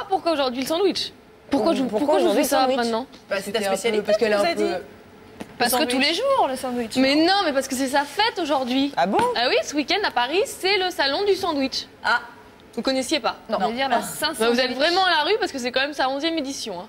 pourquoi aujourd'hui le sandwich? Pourquoi je vous fais ça maintenant? C'est ta spécialité, parce qu'elle a un peu... Parce que tous les jours, le sandwich. Mais non, mais parce que c'est sa fête aujourd'hui. Ah bon? Ah oui, ce week-end à Paris, c'est le salon du sandwich. Ah. Vous connaissiez pas? Non. Dire la 500 vous êtes vraiment à la rue parce que c'est quand même sa 11e édition. Hein.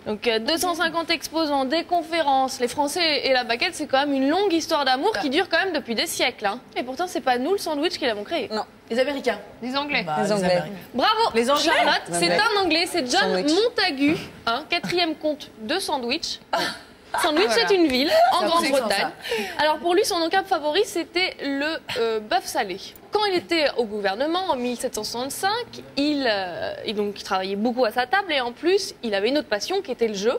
Donc 250 exposants, des conférences, les Français et la baguette, c'est quand même une longue histoire d'amour qui dure quand même depuis des siècles. Hein. Et pourtant, c'est pas nous le sandwich qui l'avons créé. Non, les Américains. Les Anglais. Les Anglais. Bravo, Les Anglais. Charlotte, c'est un Anglais, c'est John Sandwich. Montagu, hein, 4e comte de sandwich. Sandwich, c'est une ville en Grande-Bretagne. Alors pour lui, son encap favori, c'était le bœuf salé. Quand il était au gouvernement en 1765, il travaillait beaucoup à sa table et en plus, il avait une autre passion qui était le jeu.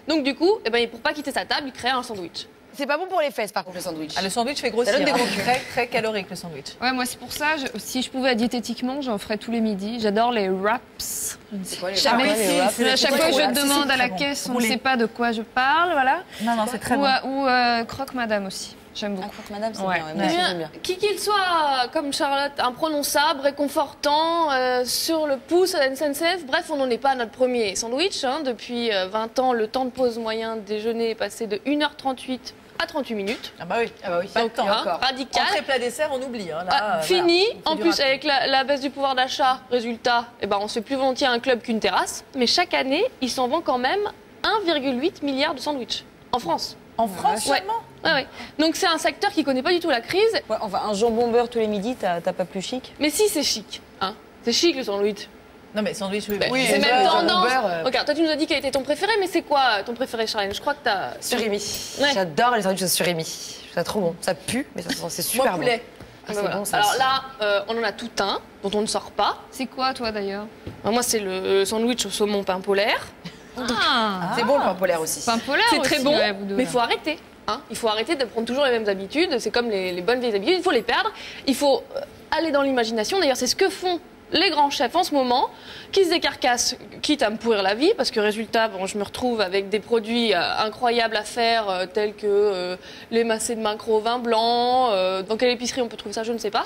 Donc du coup, pour pas quitter sa table, il créait un sandwich. C'est pas bon pour les fesses, par contre, le sandwich. Ah, le sandwich fait grossir. Ça donne des gros Très, très calorique, le sandwich. Ouais, moi c'est pour ça, si je pouvais diététiquement, j'en ferais tous les midis. J'adore les wraps. C'est quoi les Jamais. wraps? À chaque fois que je Si, demande si, à la très bon. caisse, on ne Roulé. sait pas de quoi je parle, voilà. Non, c'est très bon. Ou croque-madame aussi. J'aime beaucoup. Madame, c'est Ouais. bien. Moi aussi, j'aime bien. Qui qu'il soit, comme Charlotte, imprononçable, réconfortant, sur le pouce à la SNCF, bref, on n'en est pas à notre premier sandwich. Hein. Depuis 20 ans, le temps de pause moyen déjeuner est passé de 1h38 à 38 minutes. Ah bah oui, pas Donc, de temps encore. radical. Entrée, plat, dessert, on oublie. Hein, là, Fini. voilà, on fait En du plus, rapide. avec la baisse du pouvoir d'achat, résultat, on se fait plus volontiers un club qu'une terrasse. Mais chaque année, il s'en vend quand même 1,8 milliard de sandwichs en France. En France seulement Ouais. Donc c'est un secteur qui connaît pas du tout la crise. Ouais, enfin, un jambon beurre tous les midis, t'as pas plus chic? Mais si, c'est chic. Hein. C'est chic le sandwich. Non mais sandwich, oui. C'est même tendance. beurre, Regarde, toi tu nous as dit quel était ton préféré, mais c'est quoi ton préféré, Charlène? Je crois que t'as... Surimi. Ouais. J'adore les sandwichs au surimi. C'est trop bon. Ça pue, mais c'est super Moi, poulet. bon. Ah, voilà. Bon, ça Alors aussi. là, on en a tout un dont on ne sort pas. C'est quoi, toi, d'ailleurs? Moi, c'est le sandwich au saumon pain polaire. C'est bon le pain polaire aussi. Pain polaire C'est très aussi, bon, ouais, vous deux, mais il là. faut arrêter. Hein. Il faut arrêter de prendre toujours les mêmes habitudes. C'est comme les bonnes vieilles habitudes. Il faut les perdre. Il faut aller dans l'imagination. D'ailleurs, c'est ce que font les grands chefs en ce moment, qui se décarcassent, quitte à me pourrir la vie, parce que résultat, je me retrouve avec des produits incroyables à faire, tels que les macés de maquereau au vin blanc. Dans quelle épicerie on peut trouver ça, je ne sais pas.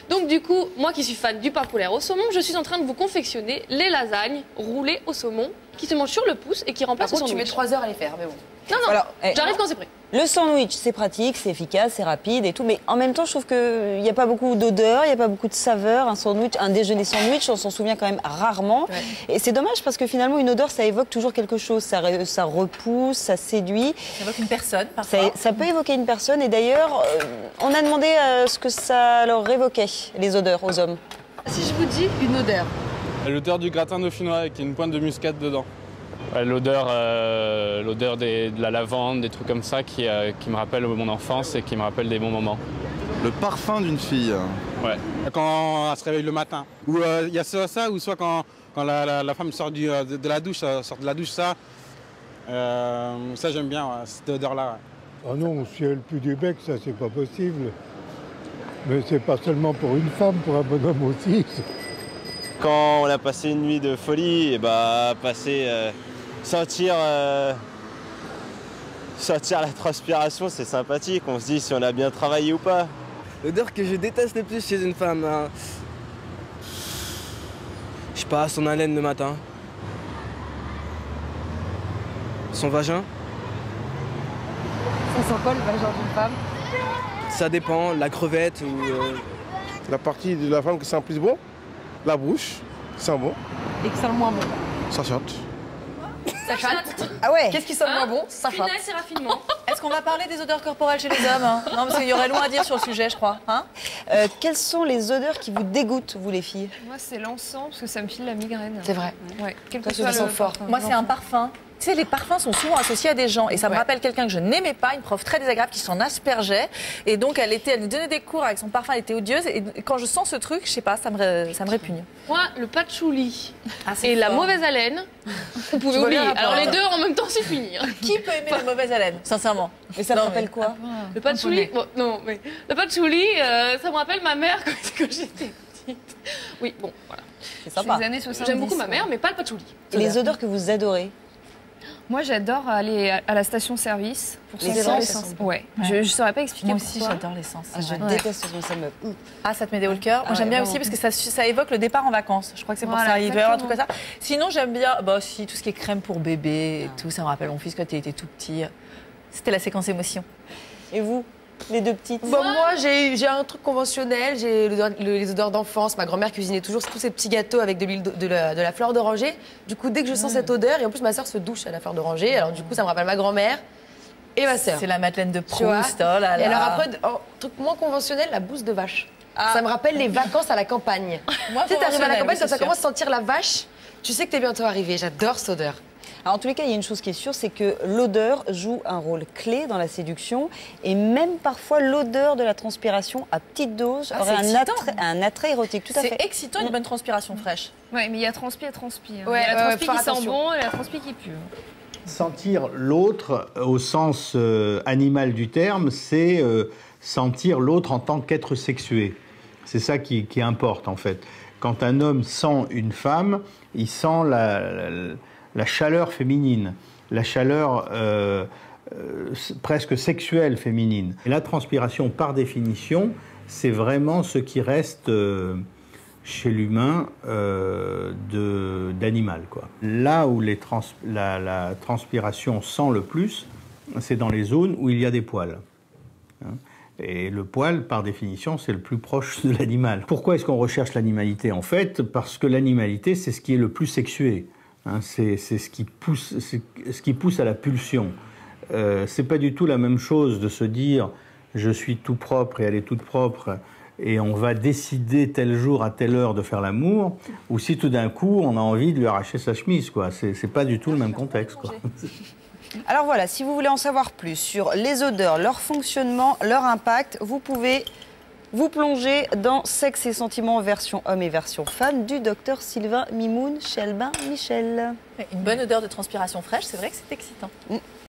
Donc du coup, moi qui suis fan du pain polaire au saumon, je suis en train de vous confectionner les lasagnes roulées au saumon, qui se mangent sur le pouce et qui Par remplacent le contre, tu mets sandwich. 3 heures à les faire, mais bon. Non, Alors, j'arrive quand c'est prêt. Le sandwich, c'est pratique, c'est efficace, c'est rapide et tout, mais en même temps, je trouve qu'il n'y a pas beaucoup d'odeur, il n'y a pas beaucoup de saveur. Un sandwich, un déjeuner sandwich, on s'en souvient quand même rarement. Ouais. Et c'est dommage parce que finalement, une odeur, ça évoque toujours quelque chose. Ça repousse, ça séduit. Ça évoque une personne, parfois. Ça peut évoquer une personne. Et d'ailleurs, on a demandé ce que ça leur évoquait, les odeurs, aux hommes. Si je vous dis une odeur. L'odeur du gratin dauphinois avec une pointe de muscade dedans. Ouais, l'odeur de la lavande, des trucs comme ça qui me rappellent mon enfance et qui me rappellent des bons moments. Le parfum d'une fille. Ouais. Quand elle se réveille le matin. Ou il y a ça, ou soit quand la femme sort de la douche, ça j'aime bien, cette odeur-là. Ah non, si elle pue du bec, ça c'est pas possible. Mais c'est pas seulement pour une femme, pour un bonhomme aussi. Quand on a passé une nuit de folie, et sentir la transpiration, c'est sympathique. On se dit si on a bien travaillé ou pas. L'odeur que je déteste le plus chez une femme, hein. Je sais pas, son haleine le matin. Son vagin. Ça sent quoi le vagin d'une femme? Ça dépend, la crevette ou... La partie de la femme qui sent plus bon, la bouche, qui sent bon. Et que sent le moins bon. Ça chante. Ça chatte. Ah ouais. Qu'est-ce qui sent le moins bon? Ça chatte. Finesse et raffinement. Est-ce qu'on va parler des odeurs corporelles chez les hommes, hein? Non, parce qu'il y aurait loin à dire sur le sujet, je crois. Hein? Quelles sont les odeurs qui vous dégoûtent, vous les filles? Moi, c'est l'encens, parce que ça me file la migraine. C'est vrai. Ouais, quel que Toi, tu soit le sens fort. Moi, c'est un parfum. Tu sais, les parfums sont souvent associés à des gens. Et ça me rappelle quelqu'un que je n'aimais pas, une prof très désagréable qui s'en aspergeait. Et donc, elle nous donnait des cours avec son parfum, elle était odieuse. Et quand je sens ce truc, je sais pas, ça me répugne. Moi, le patchouli c'est et la fort. mauvaise haleine, vous pouvez vois oublier. bien, Alors après. les deux en même temps, c'est fini. hein. Qui peut aimer la mauvaise haleine, sincèrement? Et ça me rappelle quoi? Le patchouli, bon, non, mais le patchouli, ça me rappelle ma mère quand j'étais petite. Oui, bon, voilà. C'est sympa. Les années 70. J'aime beaucoup ma mère, mais pas le patchouli. Et les odeurs que vous adorez? Moi, j'adore aller à la station-service pour L'essence. Ouais. Je ne saurais pas expliquer Moi aussi, pourquoi. j'adore l'essence. Je déteste ça me... Ah, ça te met des hauts le cœur. Moi, j'aime bien aussi parce que ça évoque le départ en vacances. Je crois que c'est pour Voilà, ça. Il doit y avoir un truc exactement. comme ça. Sinon, j'aime bien si, tout ce qui est crème pour bébé et tout. Ça me rappelle mon fils quand il était tout petit. C'était la séquence émotion. Et vous, les deux petites? Bon, moi, j'ai un truc conventionnel. J'ai les odeurs d'enfance. Ma grand-mère cuisinait toujours tous ces petits gâteaux avec de l'huile de la fleur d'oranger. Du coup, dès que je sens cette odeur, et en plus, ma sœur se douche à la fleur d'oranger. Alors, du coup, ça me rappelle ma grand-mère et ma sœur. C'est la Madeleine de Tu vois. Proust. Oh là là. Et alors après, truc moins conventionnel, la bouse de vache. Ça me rappelle les vacances à la campagne. Moi, Tu sais, t'arrives à la campagne, quand ça sûr. commence à sentir la vache, tu sais que t'es bientôt arrivé. J'adore cette odeur. Alors, en tous les cas, il y a une chose qui est sûre, c'est que l'odeur joue un rôle clé dans la séduction et même parfois l'odeur de la transpiration à petite dose aurait un attrait érotique. Tout à fait. C'est excitant une bonne transpiration fraîche. Ouais, mais il y a transpi et transpi. Ouais, il y a la transpi faut qui faire sent attention. bon et la transpi qui pue. Sentir l'autre, au sens animal du terme, c'est sentir l'autre en tant qu'être sexué. C'est ça qui importe, en fait. Quand un homme sent une femme, il sent la chaleur féminine, la chaleur presque sexuelle féminine. Et la transpiration, par définition, c'est vraiment ce qui reste chez l'humain d'animal, quoi. Là où la transpiration sent le plus, c'est dans les zones où il y a des poils. Hein. Et le poil, par définition, c'est le plus proche de l'animal. Pourquoi est-ce qu'on recherche l'animalité? En fait, parce que l'animalité, c'est ce qui est le plus sexué. Hein, c'est ce qui pousse à la pulsion. C'est pas du tout la même chose de se dire je suis tout propre et elle est toute propre et on va décider tel jour à telle heure de faire l'amour, ou si tout d'un coup on a envie de lui arracher sa chemise, quoi. C'est pas du tout le même contexte, quoi. Alors voilà, si vous voulez en savoir plus sur les odeurs, leur fonctionnement, leur impact, vous pouvez vous plonger dans Sexe et Sentiments version homme et version femme du docteur Sylvain Mimoun chez Albin Michel. Une bonne odeur de transpiration fraîche, c'est vrai que c'est excitant.